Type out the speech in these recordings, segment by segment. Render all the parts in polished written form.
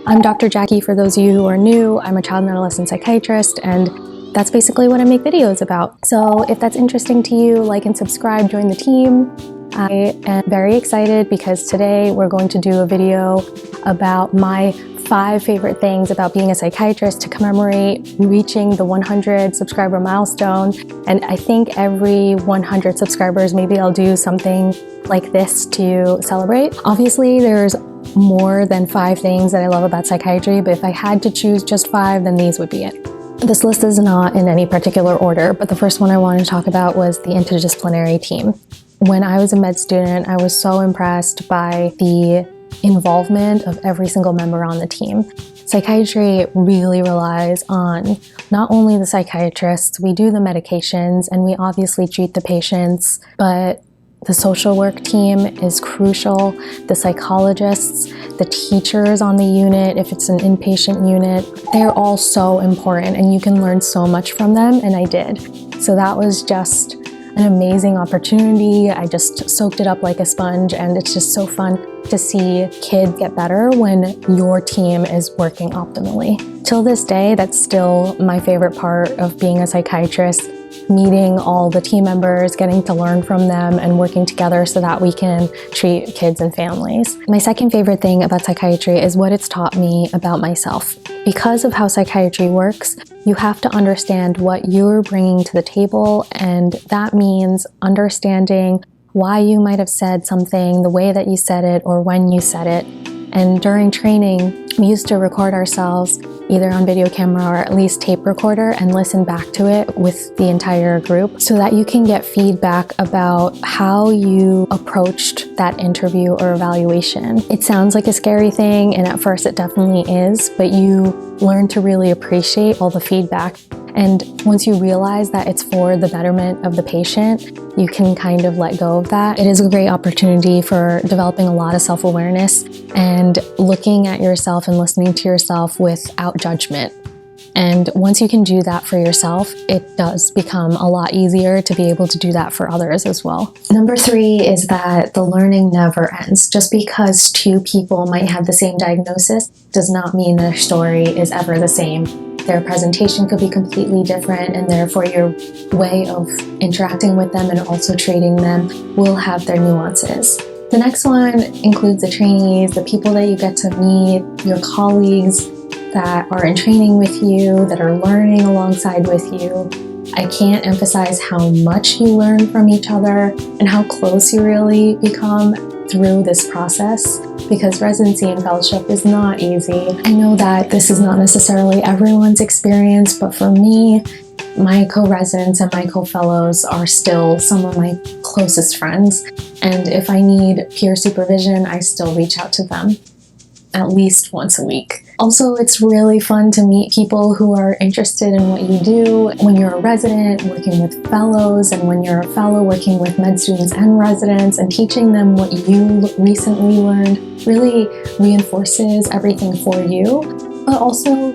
I'm Dr. Jackie for those of you who are new. I'm a child and adolescent psychiatrist, and that's basically what I make videos about. So if that's interesting to you, like and subscribe, join the team. I am very excited because today we're going to do a video about my 5 favorite things about being a psychiatrist to commemorate reaching the 100 subscriber milestone. And I think every 100 subscribers, maybe I'll do something like this to celebrate. Obviously, there's more than 5 things that I love about psychiatry, but if I had to choose just 5, then these would be it. This list is not in any particular order, but the first one I wanted to talk about was the interdisciplinary team. When I was a med student, I was so impressed by the involvement of every single member on the team. Psychiatry really relies on not only the psychiatrists, we do the medications and we obviously treat the patients, but the social work team is crucial. The psychologists, the teachers on the unit, if it's an inpatient unit, they're all so important and you can learn so much from them, and I did. So that was just an amazing opportunity. I just soaked it up like a sponge, and it's just so fun to see kids get better when your team is working optimally. Till this day, that's still my favorite part of being a psychiatrist, meeting all the team members, getting to learn from them, and working together so that we can treat kids and families. My second favorite thing about psychiatry is what it's taught me about myself. Because of how psychiatry works, you have to understand what you're bringing to the table, and that means understanding why you might have said something, the way that you said it, or when you said it. And during training, we used to record ourselves either on video camera or at least tape recorder and listen back to it with the entire group so that you can get feedback about how you approached that interview or evaluation. It sounds like a scary thing, and at first it definitely is, but you learn to really appreciate all the feedback. And once you realize that it's for the betterment of the patient, you can kind of let go of that. It is a great opportunity for developing a lot of self-awareness and looking at yourself and listening to yourself without judgment. And once you can do that for yourself, it does become a lot easier to be able to do that for others as well. Number 3 is that the learning never ends. Just because 2 people might have the same diagnosis does not mean their story is ever the same. Their presentation could be completely different, and therefore your way of interacting with them and also treating them will have their nuances. The next one includes the trainees, the people that you get to meet, your colleagues that are in training with you, that are learning alongside with you. I can't emphasize how much you learn from each other and how close you really become through this process, because residency and fellowship is not easy. I know that this is not necessarily everyone's experience, but for me, my co-residents and my co-fellows are still some of my closest friends. And if I need peer supervision, I still reach out to them at least once a week. Also, it's really fun to meet people who are interested in what you do. When you're a resident, working with fellows, and when you're a fellow, working with med students and residents, and teaching them what you recently learned really reinforces everything for you. But also,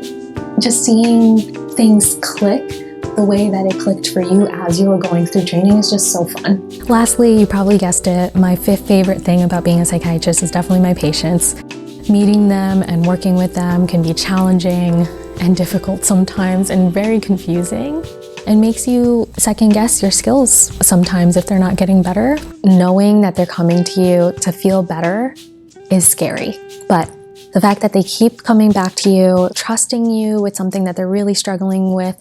just seeing things click the way that it clicked for you as you were going through training is just so fun. Lastly, you probably guessed it, my 5th favorite thing about being a psychiatrist is definitely my patients. Meeting them and working with them can be challenging and difficult sometimes and very confusing, and makes you second guess your skills sometimes if they're not getting better. Knowing that they're coming to you to feel better is scary, but the fact that they keep coming back to you, trusting you with something that they're really struggling with,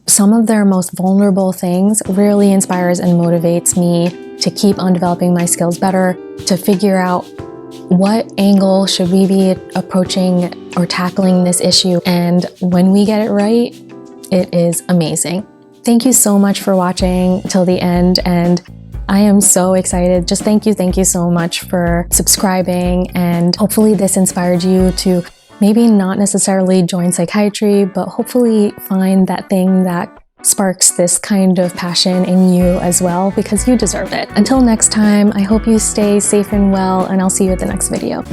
some of their most vulnerable things, really inspires and motivates me to keep on developing my skills better, to figure out what angle should we be approaching or tackling this issue. And when we get it right, it is amazing. Thank you so much for watching till the end, and I am so excited. Just thank you so much for subscribing, and hopefully this inspired you to maybe not necessarily join psychiatry, but hopefully find that thing that sparks this kind of passion in you as well, because you deserve it. Until next time, I hope you stay safe and well, and I'll see you at the next video.